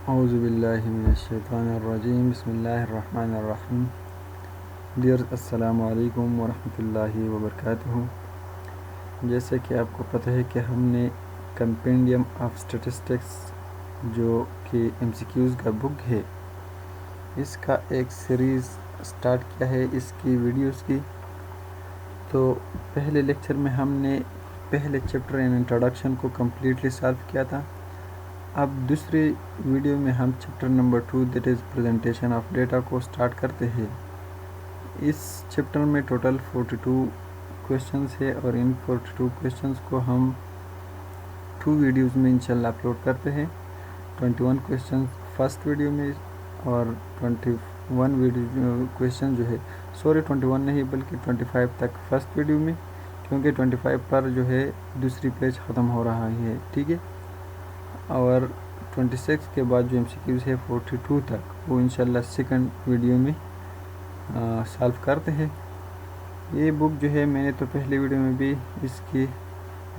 औज़ुबिल्लाहिमिनश्शैतानिर्रजीम बिस्मिल्लाहिर्रहमानिर्रहीम। डियर अस्सलामु अलैकुम वरहमतुल्लाहि वबरकातुहू। जैसे कि आपको पता है कि हमने कंपेंडियम ऑफ स्टैटिस्टिक्स जो कि MCQs का बुक है, इसका एक सीरीज़ स्टार्ट किया है इसकी वीडियोस की। तो पहले लेक्चर में हमने पहले चैप्टर एंड इंट्रोडक्शन को कम्प्लीटली सॉल्व किया था। अब दूसरी वीडियो में हम chapter number 2 that is presentation of data को स्टार्ट करते हैं। इस चैप्टर में टोटल 42 क्वेश्चंस है और इन 42 क्वेश्चंस को हम 2 वीडियोस में इंशाल्लाह अपलोड करते हैं। 21 क्वेश्चंस फर्स्ट वीडियो में और 21 वीडियो क्वेश्चन जो है 21 नहीं बल्कि 25 तक फर्स्ट वीडियो में, क्योंकि 25 पर जो है दूसरी पेज ख़त्म हो रहा है, ठीक है। और 26 के बाद जो MCQs है 42 तक वो इंशाल्लाह सेकंड वीडियो में सॉल्व करते हैं। ये बुक जो है मैंने तो पहले वीडियो में भी इसकी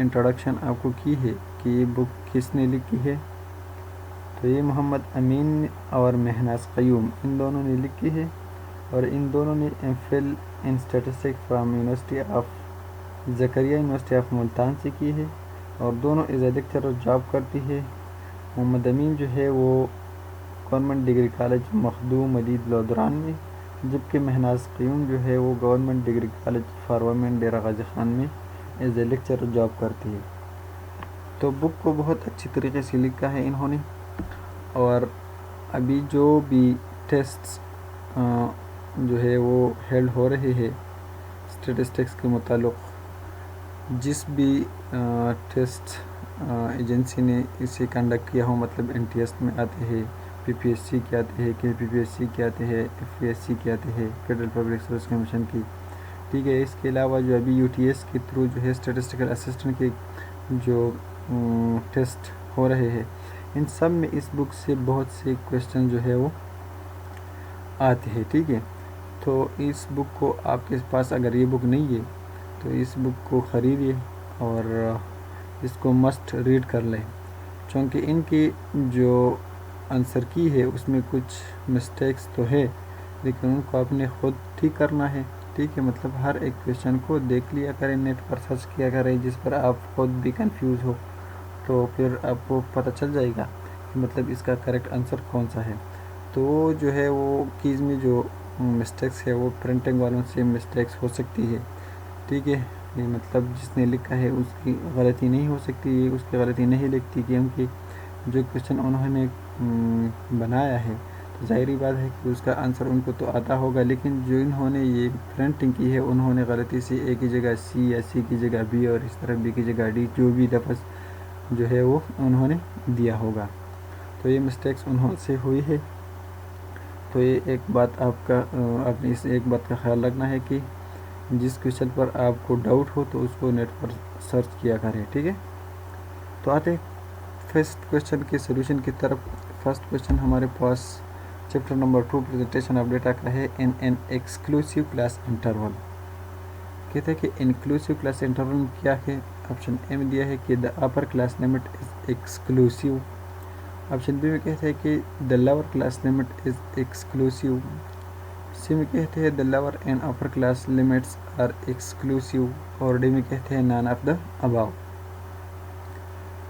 इंट्रोडक्शन आपको की है कि ये बुक किसने लिखी है। तो ये मोहम्मद अमीन और महनाज क़य्यूम इन दोनों ने लिखी है और इन दोनों ने MPhil in statistics from university of Zakaria university of Multan से की है और दोनों एज ए लेक्चरर जॉब करती है। मोहम्मद अमीन जो है वो government degree college Makhdoom Majeed Lodhran में, जबकि महनाज क़य्यूम जो है वो government degree college for women Dera Ghazi Khan में एज ए लेक्चरर जॉब करती है। तो बुक को बहुत अच्छी तरीके से लिखा है इन्होंने। और अभी जो भी टेस्ट्स जो है वो हेल्ड हो रहे हैं स्टैटिस्टिक्स के मुताल्लिक़, जिस भी टेस्ट एजेंसी ने इसे कंडक्ट किया हो, मतलब NTS में आते हैं, PPSC के आते हैं, KPPSC के आते हैं, FPSC के आते हैं, फेडरल पब्लिक सर्विस कमीशन की, ठीक है। इसके अलावा जो अभी UTS के थ्रू जो है स्टैटिस्टिकल असिस्टेंट के जो टेस्ट हो रहे हैं, इन सब में इस बुक से बहुत से क्वेश्चन जो है वो आते हैं, ठीक है। तो इस बुक को आपके पास अगर ये बुक नहीं है तो इस बुक को ख़रीदिए और इसको मस्ट रीड कर लें, क्योंकि इनकी जो आंसर की है उसमें कुछ मिस्टेक्स तो है लेकिन उनको आपने ख़ुद ठीक करना है, ठीक है। मतलब हर एक क्वेश्चन को देख लिया करें, नेट पर सर्च किया करें, जिस पर आप खुद भी कंफ्यूज हो तो फिर आपको पता चल जाएगा कि मतलब इसका करेक्ट आंसर कौन सा है। तो जो है वो कीज़ में जो मिस्टेक्स है वो प्रिंटिंग वालों से मिस्टेक्स हो सकती है, ठीक है। ये मतलब जिसने लिखा है उसकी गलती नहीं हो सकती, ये उसकी गलती नहीं लिखती, क्योंकि जो क्वेश्चन उन्होंने बनाया है तो ज़ाहिरी बात है कि उसका आंसर उनको तो आता होगा, लेकिन जो इन्होंने ये प्रिंटिंग की है उन्होंने गलती से A की जगह C या C की जगह B और इस तरह B की जगह D जो भी लफ्ज़ जो है वो उन्होंने दिया होगा। तो ये मिस्टेक्स उन्होंने हुई है। तो ये एक बात आपने इस एक बात का ख्याल रखना है कि जिस क्वेश्चन पर आपको डाउट हो तो उसको नेट पर सर्च किया करें, ठीक है। तो आते फर्स्ट क्वेश्चन के सॉल्यूशन की तरफ। फर्स्ट क्वेश्चन हमारे पास chapter number 2 presentation of data का है, in an exclusive class interval. कहते हैं कि इंक्लूसिव क्लास इंटरवल क्या है। ऑप्शन ए में दिया है कि the upper class limit is exclusive. Option B में कहते हैं कि the lower class limit is exclusive. C में कहते हैं the lower and upper class limits are exclusive. और डी में कहते हैं नन ऑफ द अबव।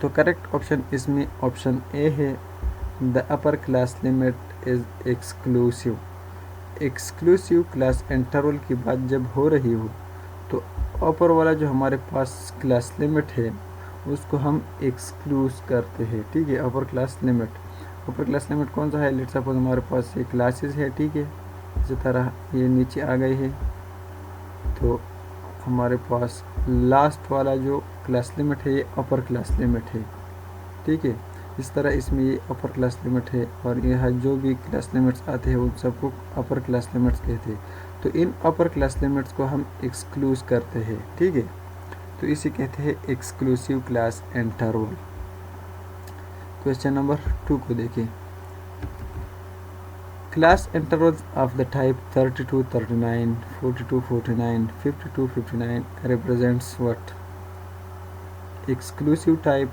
तो करेक्ट ऑप्शन इसमें ऑप्शन ए है, the upper class limit is exclusive. Exclusive class interval की बात जब हो रही हो तो अपर वाला जो हमारे पास क्लास लिमिट है उसको हम एक्सक्लूज करते हैं, ठीक है। अपर क्लास लिमिट कौन सा है? लेट्स सपोज हमारे पास ये क्लासेस है, ठीक है। इसी तरह ये नीचे आ गई है तो हमारे पास लास्ट वाला जो क्लास लिमिट है ये अपर क्लास लिमिट है, ठीक है। इस तरह इसमें ये अपर क्लास लिमिट है और यहाँ जो भी क्लास लिमिट्स आते हैं उन सबको अपर क्लास लिमिट्स कहते हैं। तो इन अपर क्लास लिमिट्स को हम एक्सक्लूज करते हैं, ठीक है। तो इसे कहते हैं exclusive class interval. Question number 2 को देखिए। Class intervals of the type 32 39 42 49 52 59 represents what? Exclusive type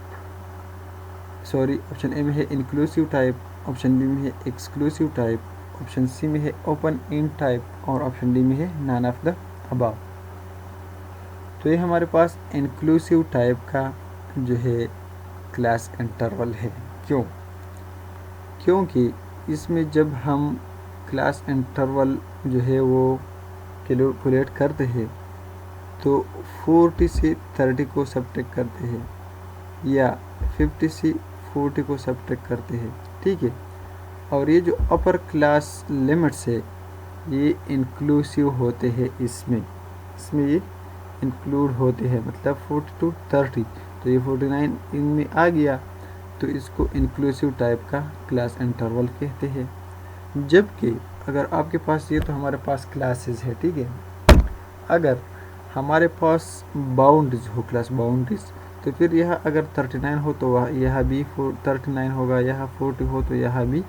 sorry, option A में है इंक्लूसिव टाइप, ऑप्शन बी में है एक्सक्लूसिव टाइप, ऑप्शन सी में है ओपन एंड टाइप और ऑप्शन डी में है नन ऑफ द अबव। तो ये हमारे पास इंक्लूसिव टाइप का जो है क्लास इंटरवल है। क्यों? क्योंकि इसमें जब हम क्लास इंटरवल जो है वो कैलकुलेट करते हैं तो 40 से 30 को सब्ट्रैक्ट करते हैं या 50 से 40 को सब्ट्रैक्ट करते हैं, ठीक है। और ये जो अपर क्लास लिमिट्स है ये इंक्लूसिव होते हैं, इसमें ये इंक्लूड होते हैं, मतलब 40 to 30। तो ये 49 इनमें आ गया तो इसको इंक्लूसिव टाइप का क्लास इंटरवल कहते हैं। जबकि अगर आपके पास, ये तो हमारे पास क्लासेस है, ठीक है, अगर हमारे पास बाउंड्रीज हो, क्लास बाउंड्रीज, तो फिर यह अगर 39 हो तो वह यह भी 39 होगा, यह 40 हो तो यह भी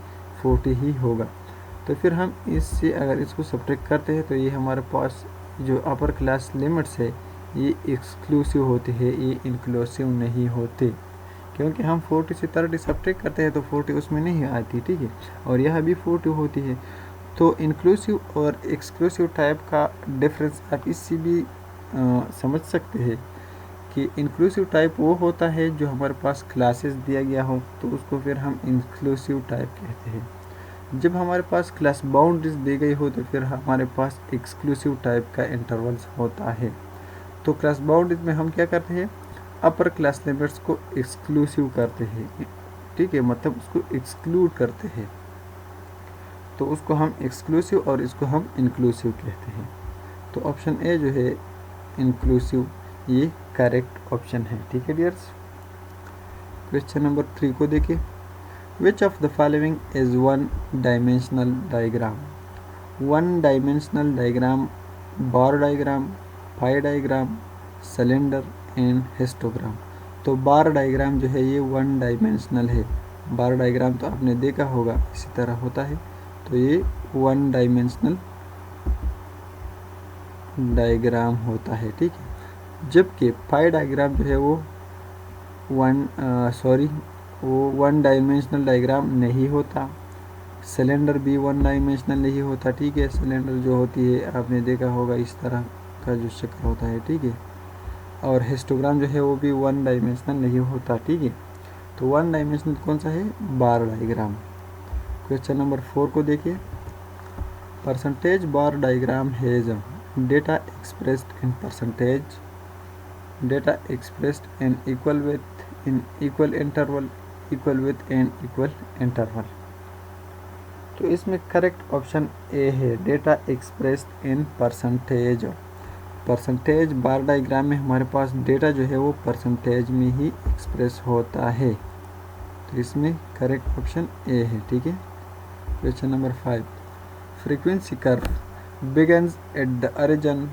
40 ही होगा। तो फिर हम इससे अगर इसको सब्ट्रैक्ट करते हैं तो ये हमारे पास जो अपर क्लास लिमिट्स है ये एक्सक्लूसिव होते हैं, ये इंक्लूसिव नहीं होते, क्योंकि हम 40 से 30 सब्ट्रैक्ट करते हैं तो 40 उसमें नहीं आती, ठीक है, और यह भी 40 होती है। तो इंक्लूसिव और एक्सक्लूसिव टाइप का डिफरेंस आप इससे भी समझ सकते हैं कि इंक्लूसिव टाइप वो होता है जो हमारे पास क्लासेस दिया गया हो तो उसको फिर हम इंक्लूसिव टाइप कहते हैं। जब हमारे पास क्लास बाउंड्रीज दी गई हो तो फिर हमारे पास एक्सक्लूसिव टाइप का इंटरवल्स होता है। तो क्लास बाउंड्रीज में हम क्या करते हैं, अपर क्लास लिमिट्स को एक्सक्लूसिव करते हैं, ठीक है, मतलब उसको एक्सक्लूड करते हैं, तो उसको हम एक्सक्लूसिव और इसको हम इंक्लूसिव कहते हैं। तो ऑप्शन ए जो है इंक्लूसिव ये करेक्ट ऑप्शन है, ठीक है डियर्स। क्वेश्चन नंबर 3 को देखिए, which of the following is one dimensional diagram? One dimensional diagram, bar diagram, pi diagram, cylinder and histogram. तो बार डायग्राम जो है ये वन डायमेंशनल है। बार डायग्राम तो आपने देखा होगा इसी तरह होता है, तो ये वन डायमेंशनल डायग्राम होता है, ठीक है। जबकि पाई डायग्राम जो है वो वन डायमेंशनल डायग्राम नहीं होता। सिलेंडर भी वन डायमेंशनल नहीं होता, ठीक है। सिलेंडर जो होती है आपने देखा होगा इस तरह का जो शक्ल होता है, ठीक है। और हिस्टोग्राम जो है वो भी वन डायमेंशनल नहीं होता, ठीक है। तो वन डायमेंशनल कौन सा है? बार डायग्राम। क्वेश्चन नंबर 4 को देखिए, percentage bar diagram has data expressed in percentage, data expressed in equal with, in equal interval, equal with and equal interval. तो इसमें करेक्ट ऑप्शन ए है, data expressed in percentage. Percentage bar diagram में हमारे पास data जो है वो percentage में ही express होता है, तो इसमें करेक्ट ऑप्शन ए है, ठीक है। Question number 5, frequency curve begins at the origin,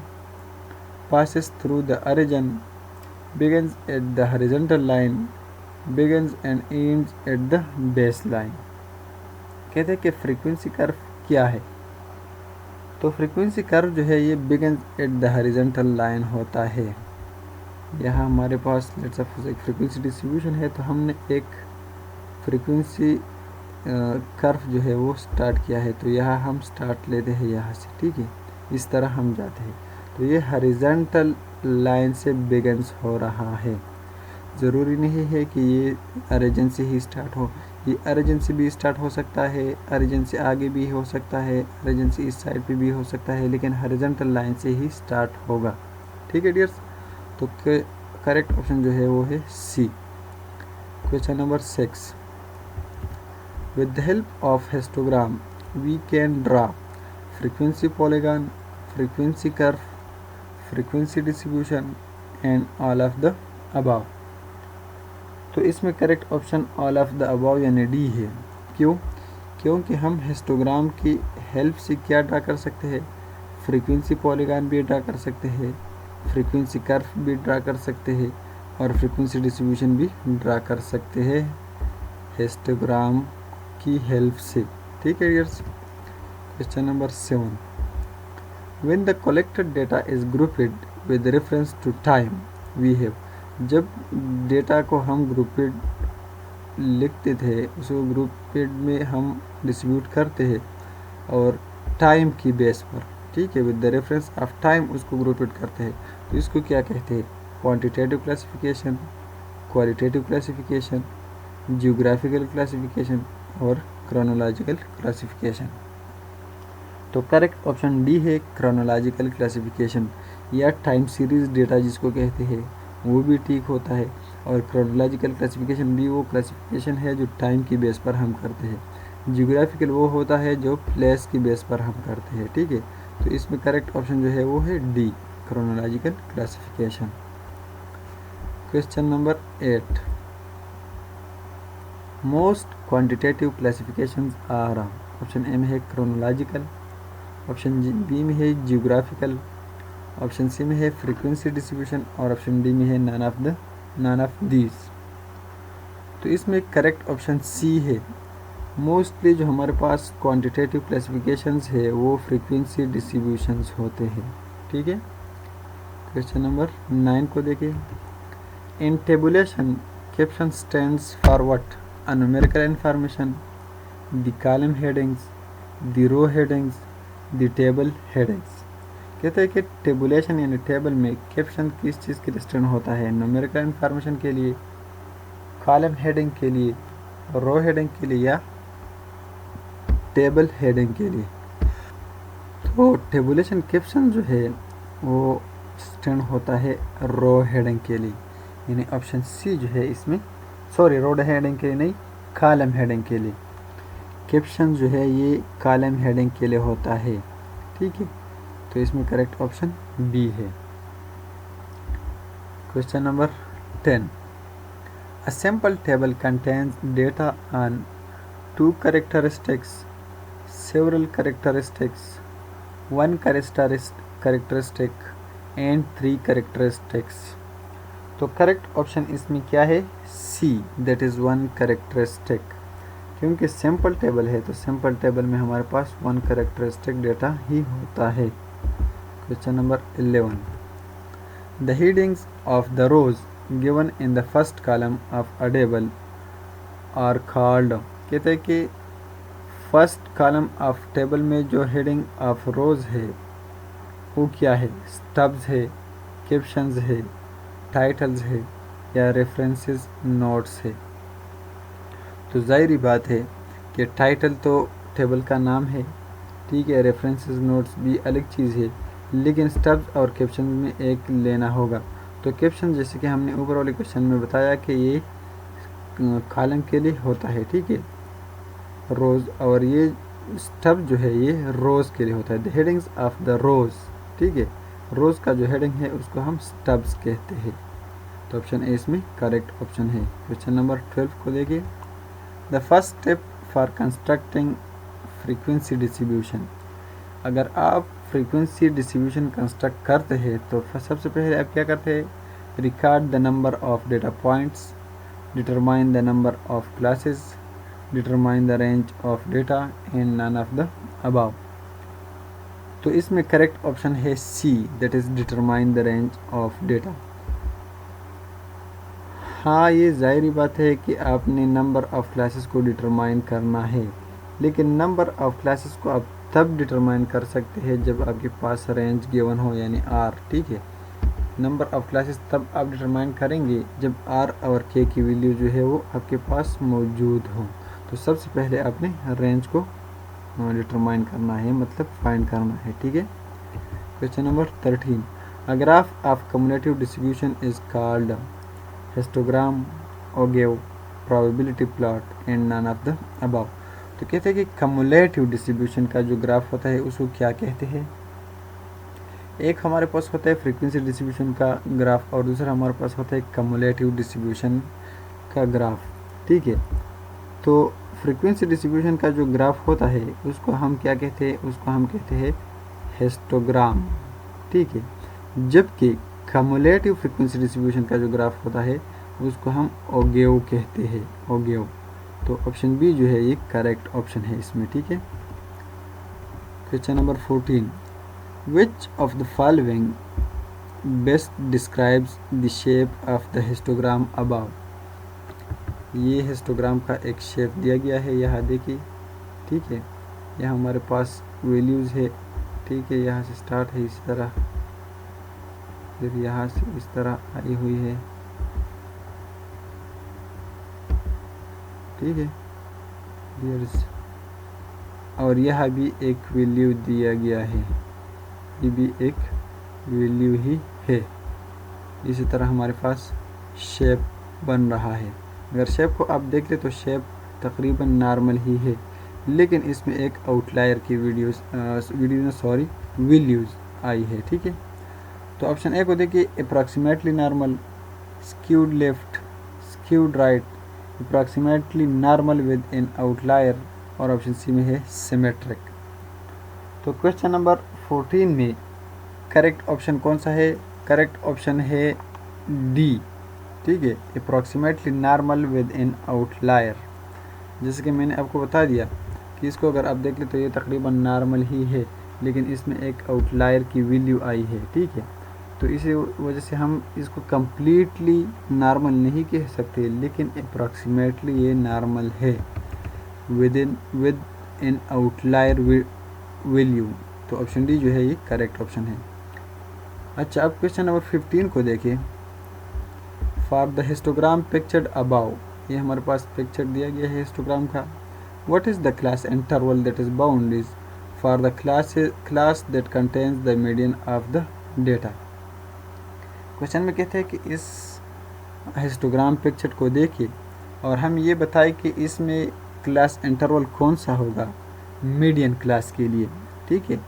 passes through the origin, begins at the horizontal line, begins and ends at the baseline। कहते हैं कि फ्रीक्वेंसी कर्व क्या है? तो फ्रीक्वेंसी कर्व जो है ये begins at the horizontal line होता है। यहाँ हमारे पास लेट्स सपोज एक फ्रीक्वेंसी डिस्ट्रीब्यूशन है, तो हमने एक फ्रीक्वेंसी कर्व जो है वो स्टार्ट किया है, तो यहाँ हम स्टार्ट लेते हैं यहाँ से, ठीक है, इस तरह हम जाते हैं। तो ये हॉरिजॉन्टल लाइन से बिगिंस हो रहा है। ज़रूरी नहीं है कि ये ओरिजिन से ही स्टार्ट हो, ये ओरिजिन से भी स्टार्ट हो सकता है, ओरिजिन से आगे भी हो सकता है, ओरिजिन से इस साइड पे भी हो सकता है, लेकिन हॉरिजॉन्टल लाइन से ही स्टार्ट होगा, ठीक है डियर्स। तो करेक्ट ऑप्शन जो है वो है C. Question number 6, with the help of histogram we can draw frequency polygon, frequency curve, frequency distribution and all of the above. तो इसमें correct option all of the above यानी D है। क्यों? क्योंकि हम हिस्टोग्राम की हेल्प से क्या ड्रा कर सकते हैं? फ्रीक्वेंसी पॉलीगॉन भी ड्रा कर सकते हैं, फ्रीक्वेंसी कर्व भी ड्रा कर सकते हैं और फ्रीक्वेंसी डिस्ट्रीब्यूशन भी ड्रा कर सकते हैं हिस्टोग्राम की हेल्प से, ठीक है dears. Question number 7, when the collected data is grouped with reference to time we have। जब डेटा को हम ग्रुपेड लिखते थे उसको ग्रुपेड में हम डिस्ट्रीब्यूट करते हैं और टाइम की बेस पर, ठीक है, with the reference of time उसको ग्रुपेड करते हैं। तो इसको क्या कहते हैं? Quantitative classification, qualitative classification, geographical classification और क्रोनोलॉजिकल क्लासिफिकेशन। तो करेक्ट ऑप्शन डी है क्रोनोलॉजिकल क्लासिफिकेशन, या टाइम सीरीज डेटा जिसको कहते हैं वो भी ठीक होता है। और क्रोनोलॉजिकल क्लासिफिकेशन भी वो क्लासिफिकेशन है जो टाइम की बेस पर हम करते हैं। जियोग्राफिकल वो होता है जो प्लेस की बेस पर हम करते हैं, ठीक है। तो इसमें करेक्ट ऑप्शन जो है वो है D, chronological classification. Question number 8, most quantitative classifications are, option A में है क्रोनोलॉजिकल, ऑप्शन बी में है जियोग्राफिकल, ऑप्शन सी में है फ्रीक्वेंसी डिस्ट्रीब्यूशन और ऑप्शन डी में है नन ऑफ दीज। तो इसमें करेक्ट ऑप्शन सी है। मोस्टली जो हमारे पास क्वांटिटेटिव क्लासिफिकेशंस है वो फ्रीक्वेंसी डिस्ट्रीब्यूशंस होते हैं, ठीक है। क्वेश्चन नंबर 9 को देखिए। In tabulation caption stands for what? A numerical information, the column headings, the row headings, the table headings. कहते हैं कि टेबुलेशन यानी टेबल में कैप्शन किस चीज़ के लिए स्टैंड होता है? न्यूमेरिकल इन्फॉर्मेशन के लिए, कॉलम हेडिंग के लिए, रो हेडिंग के लिए या टेबल हेडिंग के लिए। तो टेबुलेशन कैप्शन जो है वो स्टैंड होता है रो हेडिंग के लिए, यानी ऑप्शन सी जो है इसमें, सॉरी रो हेडिंग के लिए नहीं, कॉलम हेडिंग के लिए। कैप्शन जो है ये कॉलम हेडिंग के लिए होता है, ठीक है। तो इसमें करेक्ट ऑप्शन बी है। Question number 10, a sample table contains data on 2 characteristics, several characteristics, 1 characteristic and 3 characteristics। तो करेक्ट ऑप्शन इसमें क्या है? C, that is 1 characteristic। क्योंकि सैम्पल टेबल है तो सैम्पल टेबल में हमारे पास 1 characteristic डेटा ही होता है। Question number 11, the headings of the rows given in the first column of a table are called। कहते हैं कि फर्स्ट कॉलम ऑफ टेबल में जो हेडिंग ऑफ रोज है वो क्या है? स्टब्स है, कैप्शंस है, टाइटल्स है या रेफरेंसेस नोट्स है। तो ज़ाहिरी बात है कि टाइटल तो टेबल का नाम है, ठीक है, रेफरेंसेस नोट्स भी अलग चीज़ है, लेकिन स्टब्स और कैप्शन में एक लेना होगा। तो कैप्शन जैसे कि हमने ऊपर वाले क्वेश्चन में बताया कि ये कॉलम के लिए होता है, ठीक है, रोज़, और ये स्टब जो है ये रोज़ के लिए होता है, द हेडिंग्स ऑफ द रोज़, ठीक है। रोज़ का जो हेडिंग है उसको हम स्टब्स कहते हैं। तो ऑप्शन ए इसमें करेक्ट ऑप्शन है। क्वेश्चन नंबर 12 को देखिए। The first step for constructing frequency distribution. अगर आप फ्रीक्वेंसी डिस्ट्रीब्यूशन कंस्ट्रक्ट करते हैं तो सबसे पहले आप क्या करते हैं? Record the number of data points, determine the number of classes, determine the range of data and none of the above. तो इसमें करेक्ट ऑप्शन है C, that is determine the range of data. हाँ, ये ज़ाहिरी बात है कि आपने नंबर ऑफ़ क्लासेस को डिटरमाइन करना है, लेकिन नंबर ऑफ़ क्लासेस को आप तब डिटरमाइन कर सकते हैं जब आपके पास रेंज गिवन हो, यानी आर, ठीक है। नंबर ऑफ़ क्लासेस तब आप डिटरमाइन करेंगे जब आर और के की वैल्यू जो है वो आपके पास मौजूद हो। तो सबसे पहले आपने रेंज को डिटरमाइन करना है, मतलब फाइंड करना है, ठीक है। Question number 13, a graph of cumulative distribution is called histogram, ogive, probability plot and none of the above. तो कहते हैं कि कम्युलेटिव डिस्ट्रीब्यूशन का जो ग्राफ होता है उसको क्या कहते हैं? एक हमारे पास होता है फ्रीक्वेंसी डिस्ट्रीब्यूशन का ग्राफ और दूसरा हमारे पास होता है कम्युलेटिव डिस्ट्रीब्यूशन का ग्राफ, ठीक है। तो फ्रीक्वेंसी डिस्ट्रीब्यूशन का जो ग्राफ होता है उसको हम क्या कहते हैं? उसको हम कहते हैं हिस्टोग्राम, ठीक है। जबकि कम्युलेटिव फ्रीक्वेंसी डिस्ट्रीब्यूशन का जो ग्राफ होता है उसको हम ओगेव कहते हैं, ओगेव। तो ऑप्शन बी जो है ये करेक्ट ऑप्शन है इसमें, ठीक है। Question number 14, which of the following best describes the shape of the histogram above. ये हिस्टोग्राम का एक शेप दिया गया है, यहाँ देखिए, ठीक है। यहाँ हमारे पास वैल्यूज़ है, ठीक है, यहाँ से स्टार्ट है इस तरह, फिर यहाँ से इस तरह आई हुई है, ठीक है डियर्स। और यह भी एक वैल्यू दिया गया है, ये भी एक वैल्यू ही है। इसी तरह हमारे पास शेप बन रहा है। अगर शेप को आप देख ले तो शेप तकरीबन नॉर्मल ही है, लेकिन इसमें एक आउटलायर की वैल्यूज़ आई है, ठीक है। तो ऑप्शन ए को देखिए, approximately normal, skewed left, skewed right, approximately normal with N outlier, और ऑप्शन सी में है सिमेट्रिक। तो क्वेश्चन नंबर 14 में करेक्ट ऑप्शन कौन सा है? करेक्ट ऑप्शन है डी, ठीक है, approximately normal with N outlier. जैसे कि मैंने आपको बता दिया कि इसको अगर आप देख ले तो ये तकरीबन नॉर्मल ही है, लेकिन इसमें एक आउटलायर की वैल्यू आई है, ठीक है। तो इसी वजह से हम इसको कम्प्लीटली नॉर्मल नहीं कह सकते, लेकिन अप्रॉक्सीमेटली ये नॉर्मल है विद इन आउटलायर वैल्यू। तो ऑप्शन डी जो है ये करेक्ट ऑप्शन है। अच्छा, अब क्वेश्चन नंबर 15 को देखिए। For the histogram pictured above, ये हमारे पास पिक्चर दिया गया है हिस्टोग्राम का। What is the class interval that is bound is for the class that contains the median of the data. Question में कहते हैं कि इस हिस्टोग्राम पिक्चर को देखिए और हम ये बताएं कि इसमें क्लास इंटरवल कौन सा होगा मीडियन क्लास के लिए, ठीक है।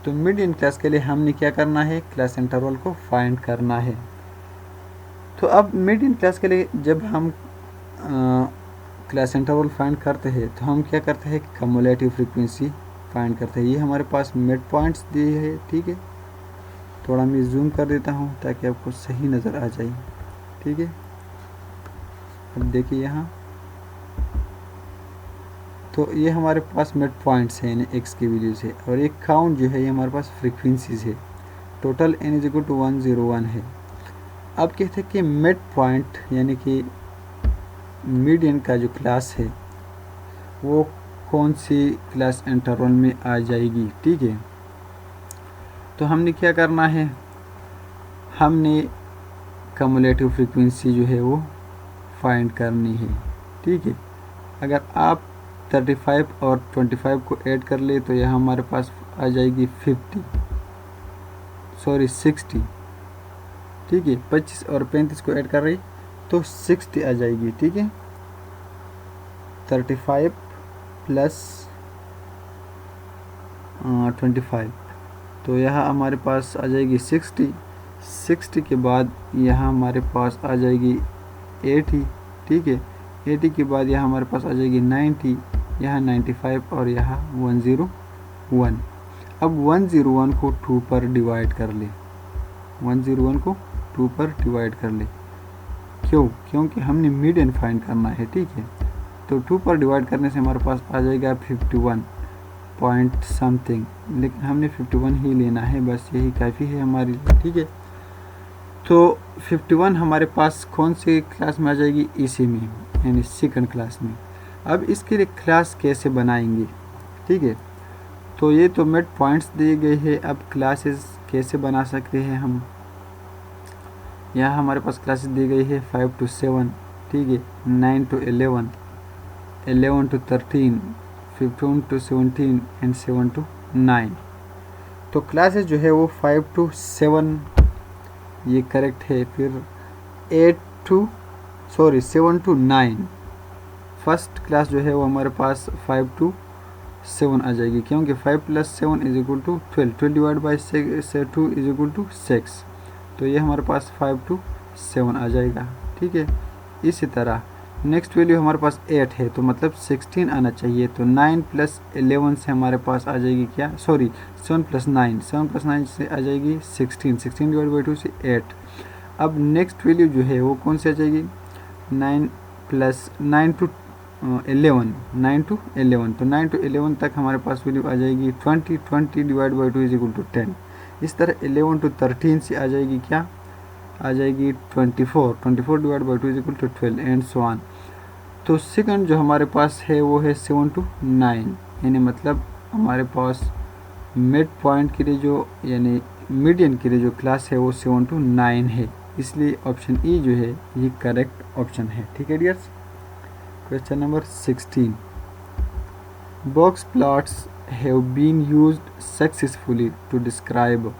तो मीडियन क्लास के लिए हमने क्या करना है? क्लास इंटरवल को फाइंड करना है। तो अब मीडियन क्लास के लिए जब हम क्लास इंटरवल फाइंड करते हैं तो हम क्या करते हैं? कम्युलेटिव फ्रीक्वेंसी फाइंड करते हैं। ये हमारे पास मिड पॉइंट्स दिए हैं, ठीक है। थोड़ा मैं जूम कर देता हूँ ताकि आपको सही नज़र आ जाए, ठीक है। अब देखिए यहाँ, तो ये हमारे पास मिड पॉइंट्स हैं यानी एक्स की वैल्यू से, और एक काउंट जो है ये हमारे पास फ्रीक्वेंसीज है। Total n is equal to 101 है। अब कहते हैं कि मिड पॉइंट यानी कि मीडियन का जो क्लास है वो कौन सी क्लास इंटरवल में आ जाएगी, ठीक है। तो हमने क्या करना है? हमने कम्युलेटिव फ्रीक्वेंसी जो है वो फाइंड करनी है, ठीक है। अगर आप 35 और 25 को ऐड कर ले तो यहाँ हमारे पास आ जाएगी 60, ठीक है। 25 और 35 को ऐड कर रही तो 60 आ जाएगी, ठीक है। 35 प्लस 25, तो यहाँ हमारे पास आ जाएगी 60 के बाद यहाँ हमारे पास आ जाएगी 80, ठीक है। 80 के बाद यहाँ हमारे पास आ जाएगी 90, यहाँ 95 और यहाँ 101। अब 101 को 2 पर डिवाइड कर ले, 101 को 2 पर डिवाइड कर ले। क्यों? क्योंकि हमने मीडियन फाइंड करना है, ठीक है। तो 2 पर डिवाइड करने से हमारे पास आ जाएगा 51 पॉइंट समथिंग, लेकिन हमने 51 ही लेना है, बस यही काफ़ी है हमारे लिए, ठीक है। तो 51 हमारे पास कौन से क्लास में आ जाएगी? इसी में, यानी सेकंड क्लास में। अब इसके लिए क्लास कैसे बनाएंगे, ठीक है। तो ये तो मिड पॉइंट्स दिए गए हैं, अब क्लासेस कैसे बना सकते हैं हम? यहाँ हमारे पास क्लासेस दी गई है 5 to 7, ठीक है, 9 to 11, 11 to 13, 15 to 17 and 7 to 9। तो क्लासेस जो है वो 5 to 7 ये करेक्ट है। फिर 7 to 9 फर्स्ट क्लास जो है वो हमारे पास 5 to 7 आ जाएगी, क्योंकि 5 + 7 is equal to 12 divide by 2 is equal to 6। तो ये हमारे पास 5 to 7 आ जाएगा, ठीक है। इसी तरह नेक्स्ट वैल्यू हमारे पास 8 है, तो मतलब 16 आना चाहिए। तो 9 + 11 से हमारे पास आ जाएगी क्या? 7 + 9 से आ जाएगी 16 डिवाइड बाई 2 से 8। अब नेक्स्ट वैल्यू जो है वो कौन सी आ जाएगी? 9 to 11, तो 9 to 11 तक हमारे पास वैल्यू आ जाएगी 20 divide by 2 is equal to 10। इस तरह 11 to 13 से आ जाएगी क्या? आ जाएगी 24 divide by 2 is equal to 12 and so on. तो सेकंड जो हमारे पास है वो है 7 to 9, यानी मतलब हमारे पास मिड पॉइंट के लिए जो यानी मीडियन के लिए जो क्लास है वो 7 to 9 है, इसलिए ऑप्शन ई जो है ये करेक्ट ऑप्शन है। ठीक है dears. Question number 16, box plots have been used successfully to describe.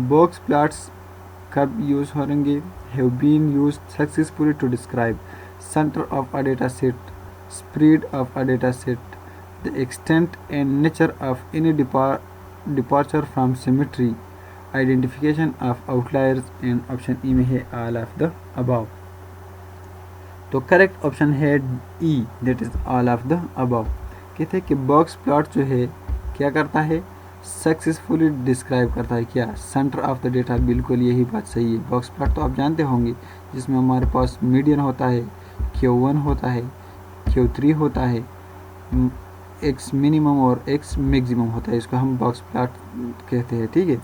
Box plots कब यूज़ होंगे? Have been used successfully to describe center of a data set, spread of a data set, the extent and nature of any departure from symmetry, identification of outliers, and option E में है all of the above। तो correct option है E, that is all of the above। कहते हैं कि box plot जो है क्या करता है? सक्सेसफुली डिस्क्राइब करता है क्या? Centre of the data. बिल्कुल यही बात सही है। बॉक्स प्लॉट तो आप जानते होंगे जिसमें हमारे पास मीडियन होता है, Q1 होता है, Q3 होता है, एक्स मिनिमम और एक्स मैक्सिमम होता है, इसको हम बॉक्स प्लॉट कहते हैं। ठीक है,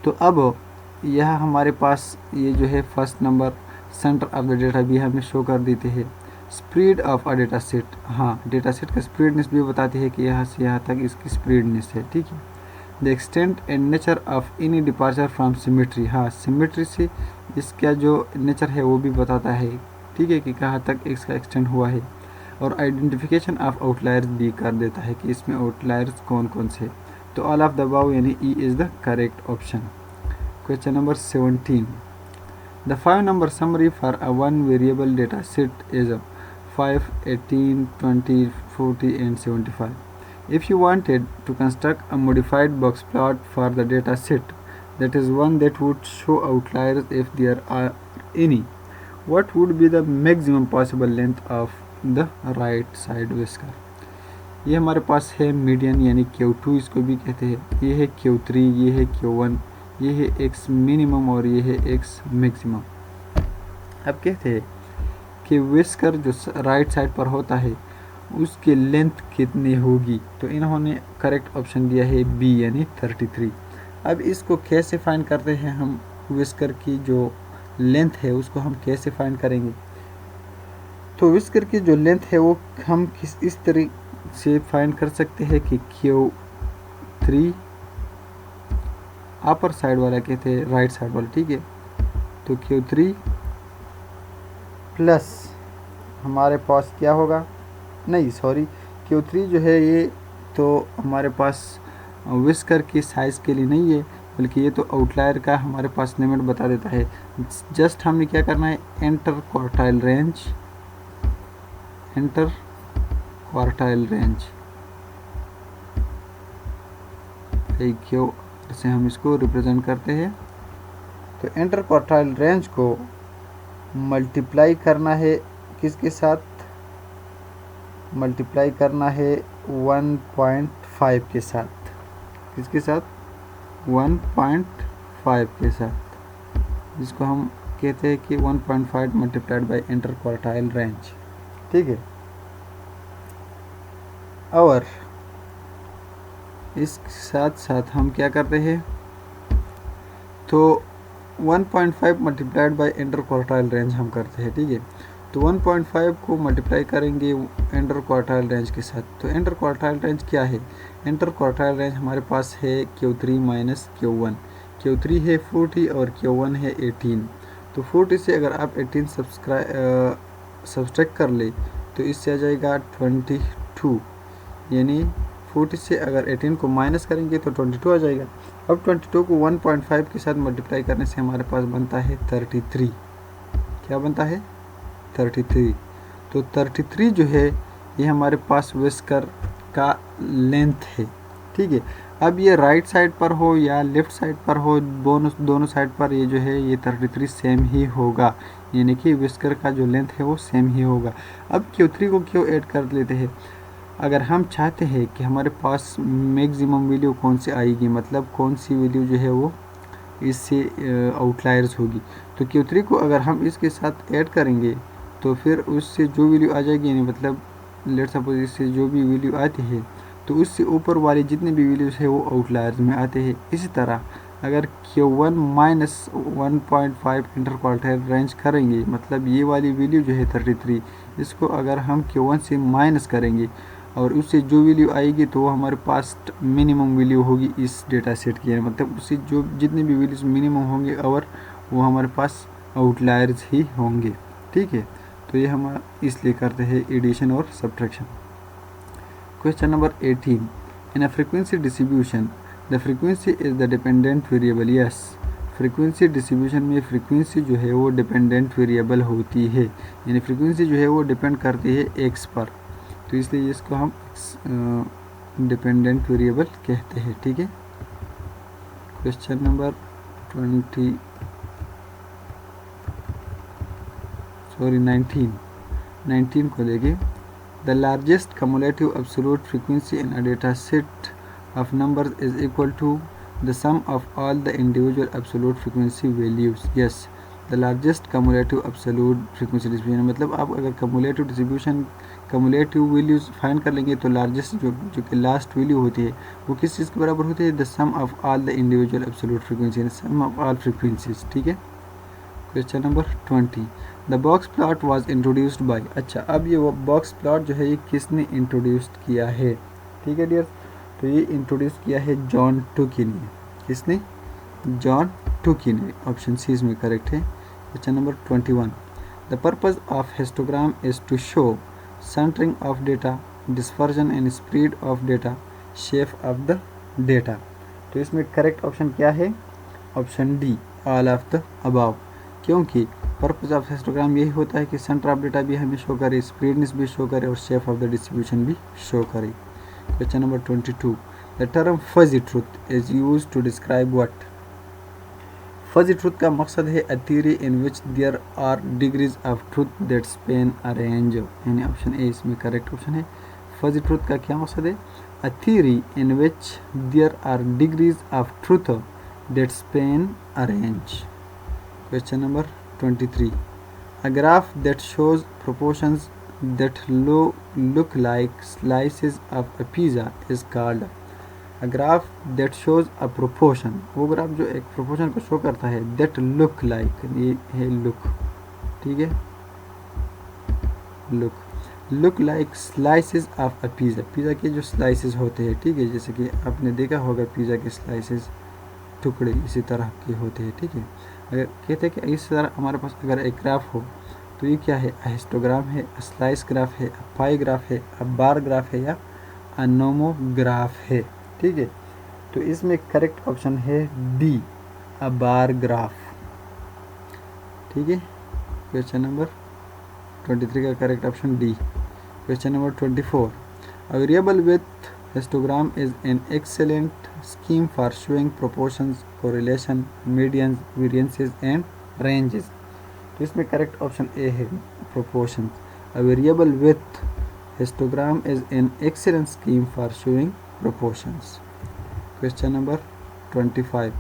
तो अब यह हमारे पास ये जो है first number centre of the data भी हमें शो कर देते हैं। Spread of a data set, हाँ डेटा सेट का स्प्रेडनेस भी बताती है कि यहाँ से यहाँ तक इसकी स्प्रेडनेस है। ठीक है, the extent and nature of any departure from symmetry, हाँ सिमेट्री से इसका जो नेचर है वो भी बताता है। ठीक है, कि कहाँ तक इसका एक्सटेंड हुआ है, और आइडेंटिफिकेशन ऑफ आउटलायर्स भी कर देता है कि इसमें आउटलायर्स कौन कौन से। तो ऑल ऑफ द अबव यानी E is the correct option. Question number 17, the 5 number summary for a 1 variable data set is 5, 18, 20, 40 and 75. If you wanted to construct a modified box plot for the data set, that is one that would show outliers if there are any, what would be the maximum possible length of the right side whisker? ये हमारे पास है median यानी Q2 इसको भी कहते हैं, ये है Q3, ये है Q1, ये है x मिनिमम और ये है x मैक्सिमम। अब कहते हैं कि विस्कर जो राइट साइड पर होता है उसकी लेंथ कितनी होगी? तो इन्होंने करेक्ट ऑप्शन दिया है बी यानी 33। अब इसको कैसे फाइंड करते हैं हम? विस्कर की जो लेंथ है उसको हम कैसे फाइंड करेंगे? तो विस्कर की जो लेंथ है वो हम इस तरह से फाइंड कर सकते हैं कि Q3 अपर साइड वाला कहते हैं राइट साइड वाला। ठीक है, तो Q3 प्लस हमारे पास क्या होगा, नहीं सॉरी Q3 जो है ये तो हमारे पास विस्कर की साइज़ के लिए नहीं है, बल्कि ये तो आउटलायर का हमारे पास लिमिट बता देता है। जस्ट हमने क्या करना है, enter quartile range, enter quartile range क्यों से हम इसको रिप्रेजेंट करते हैं। तो एंटर क्वार्टाइल रेंज को मल्टीप्लाई करना है किसके साथ? मल्टीप्लाई करना है 1.5 के साथ। किसके साथ? 1.5 के साथ, जिसको हम कहते हैं कि 1.5 multiplied by enter quartile range. ठीक है, और इस साथ साथ हम क्या करते हैं, तो 1.5 multiplied by enter quartile range हम करते हैं। ठीक है, तो 1.5 को मल्टीप्लाई करेंगे एंटर क्वार्टाइल रेंज के साथ। तो एंटर क्वार्टाइल रेंज क्या है? एंटर क्वार्टाइल रेंज हमारे पास है Q3 माइनस Q1। Q3 है 40 और Q1 है 18। तो 40 से अगर आप 18 सब्सट्रैक्ट कर ले तो इससे आ जाएगा 22, यानी 40 से अगर 18 को माइनस करेंगे तो 22 आ जाएगा। अब 22 को 1.5 के साथ मल्टीप्लाई करने से हमारे पास बनता है 33। क्या बनता है? 33। तो 33 जो है ये हमारे पास विस्कर का लेंथ है। ठीक है, अब ये राइट साइड पर हो या लेफ़्ट साइड पर हो, दोनों साइड पर ये जो है ये 33 सेम ही होगा, यानी कि विस्कर का जो लेंथ है वो सेम ही होगा। अब Q3 को क्यों ऐड कर लेते हैं? अगर हम चाहते हैं कि हमारे पास मैक्सिमम वैल्यू कौन सी आएगी, मतलब कौन सी वैल्यू जो है वो इससे आउटलायर्स होगी, तो Q3 को अगर हम इसके साथ ऐड करेंगे तो फिर उससे जो वैल्यू आ जाएगी, यानी मतलब लेट सपोज इससे जो भी वैल्यू आती है तो उससे ऊपर वाले जितने भी वैल्यूज है वो आउटलायर्स में आते हैं। इसी तरह अगर Q1 minus 1.5 inter quartile range करेंगे, मतलब ये वाली वैल्यू जो है 33, इसको अगर हम Q1 से माइनस करेंगे और उससे जो वैल्यू आएगी तो वो हमारे पास मिनिमम वैल्यू होगी इस डेटा सेट की, मतलब उससे जो जितने भी वैल्यूज मिनिमम होंगे और वो हमारे पास आउटलायर्स ही होंगे। ठीक है, तो ये हम इसलिए करते हैं एडिशन और subtraction. Question number 18, in a frequency distribution the frequency is the dependent variable. Yes, frequency distribution में फ्रीक्वेंसी जो है वो डिपेंडेंट वेरिएबल होती है, यानी फ्रीक्वेंसी जो है वो डिपेंड करती है एक्स पर, तो इसलिए इसको हम डिपेंडेंट वेरिएबल कहते हैं। ठीक है, क्वेश्चन नंबर 19 को देखिए। The largest cumulative absolute frequency in a data set of numbers is equal to the sum of all the individual absolute frequency values. Yes, the largest cumulative absolute frequency distribution, मतलब आप अगर cumulative distribution cumulative values find कर लेंगे तो largest जो कि last value होती है वो किस चीज़ के बराबर होती है? The sum of all the individual absolute frequency, sum of all frequencies. ठीक है, question number 20, the box plot was introduced by. अच्छा, अब ये वो बॉक्स प्लॉट जो है ये किसने इंट्रोड्यूस किया है? ठीक है डियर, तो ये इंट्रोड्यूस किया है जॉन टुकी ने। किसने? जॉन टुकी ने। ऑप्शन सी इसमें करेक्ट है। Question number 21, the purpose of histogram is to show centering of data, dispersion and spread of data, shape of the data. तो इसमें करेक्ट ऑप्शन क्या है? Option D, all of the above, क्योंकि purpose of histogram यही होता है कि centre of data भी हमें शो करे, स्प्रेडनेस भी शो करे और शेप ऑफ द डिस्ट्रीब्यूशन भी शो करे। Question number 22, the term fuzzy truth is use to describe what. Fuzzy truth का मकसद है a theory in which there are degrees of truth that span a range, यानी option A इसमें correct option है। Fuzzy truth का क्या मकसद है? A theory in which there are degrees of truth that span a range. Question number 23, a graph that shows proportions that look like slices of a pizza is called। a graph that shows a proportion, वो graph जो एक proportion को show करता है, that look like, ये है look, ठीक है, look like slices of a pizza, pizza के जो slices होते हैं, ठीक है, जैसे कि आपने देखा होगा पिज़्ज़ा के slices टुकड़े इसी तरह के होते हैं। ठीक है, अगर कहते हैं कि इस तरह हमारे पास अगर एक ग्राफ हो तो ये क्या है? हिस्टोग्राम है, स्लाइस ग्राफ है, पाई ग्राफ है, बार ग्राफ है या नोमोग्राफ है। ठीक है, तो इसमें करेक्ट ऑप्शन है डी, बार ग्राफ। ठीक है, क्वेश्चन नंबर 23 का correct option D. Question number 24, a variable with histogram is an excellent scheme for showing proportions, correlation, medians, variances and ranges। तो इसमें करेक्ट ऑप्शन ए है, proportions। A variable with histogram is an excellent scheme for showing proportions। Question number 25,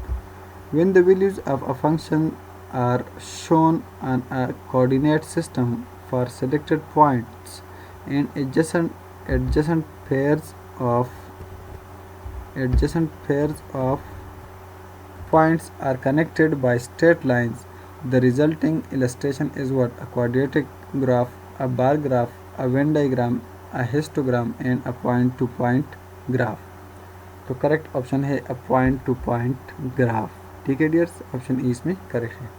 when the values of a function are shown on a coordinate system for selected points and adjacent pairs of points are connected by straight lines, the resulting illustration is what? A quadratic graph, a bar graph, a Venn diagram, a histogram and a point to point graph। तो correct option है a point to point graph। ठीक है dears, option E इसमें correct है।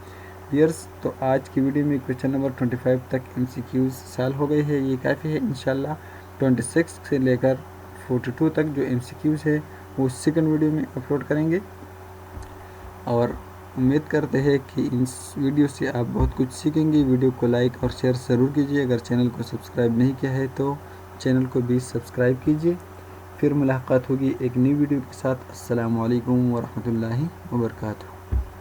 Dears, तो आज की video में क्वेश्चन नंबर 25 तक MCQs सॉल्व हो गए हैं, ये काफ़ी है। इंशाल्लाह 26 से लेकर 42 तक जो MCQs है वो सेकंड वीडियो में अपलोड करेंगे, और उम्मीद करते हैं कि इस वीडियो से आप बहुत कुछ सीखेंगे। वीडियो को लाइक और शेयर ज़रूर कीजिए। अगर चैनल को सब्सक्राइब नहीं किया है तो चैनल को भी सब्सक्राइब कीजिए। फिर मुलाकात होगी एक नई वीडियो के साथ। अस्सलामु अलैकुम वरहमतुल्लाहि वबरकातुहू।